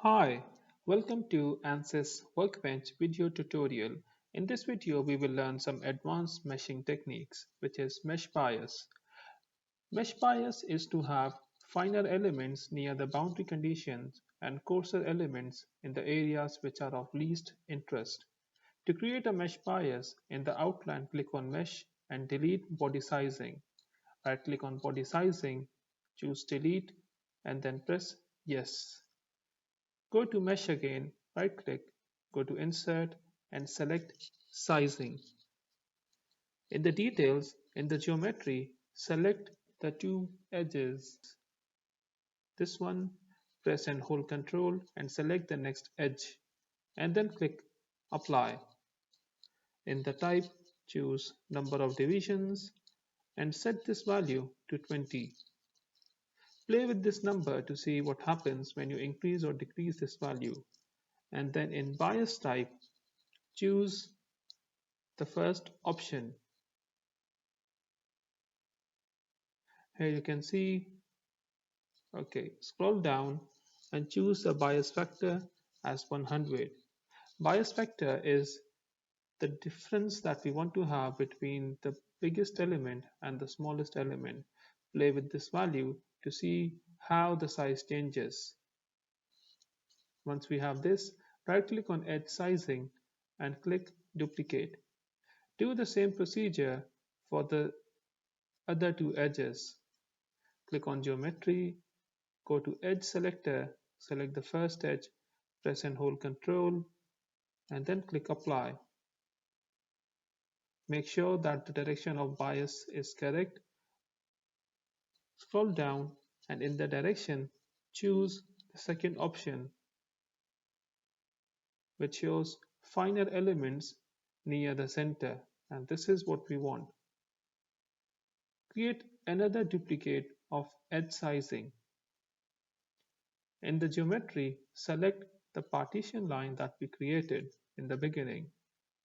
Hi, welcome to ANSYS Workbench video tutorial. In this video, we will learn some advanced meshing techniques, which is mesh bias. Mesh bias is to have finer elements near the boundary conditions and coarser elements in the areas which are of least interest. To create a mesh bias, in the outline, click on Mesh and delete body sizing. Right-click on body sizing, choose Delete, and then press Yes. Go to Mesh again, right-click, go to Insert, and select Sizing. In the details, in the geometry, select the two edges. This one, press and hold Ctrl and select the next edge, and then click Apply. In the type, choose Number of divisions and set this value to 20. Play with this number to see what happens when you increase or decrease this value. And then in Bias type, choose the first option. Here you can see, okay, scroll down and choose the bias factor as 100. Bias factor is the difference that we want to have between the biggest element and the smallest element. Play with this value to see how the size changes. Once we have this, right click on edge sizing and click duplicate. Do the same procedure for the other two edges. Click on geometry, go to edge selector, select the first edge, press and hold Ctrl, and then click apply. Make sure that the direction of bias is correct. Scroll down and in the direction, choose the second option, which shows finer elements near the center, and this is what we want. Create another duplicate of edge sizing. In the geometry, select the partition line that we created in the beginning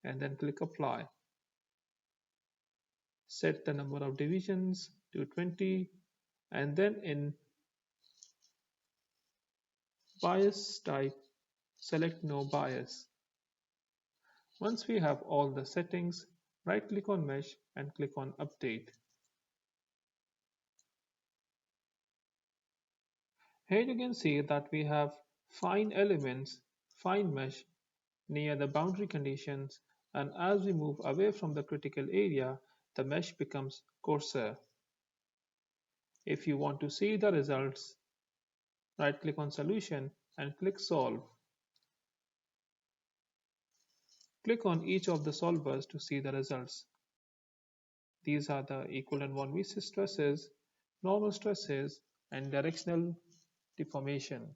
and then click apply. Set the number of divisions to 20 and then in bias type, select no bias. Once we have all the settings, right click on mesh and click on update. Here you can see that we have fine elements, fine mesh near the boundary conditions, and as we move away from the critical area, the mesh becomes coarser. If you want to see the results, right click on solution and click solve. Click on each of the solvers to see the results. These are the equal and von Mises stresses, normal stresses, and directional deformation.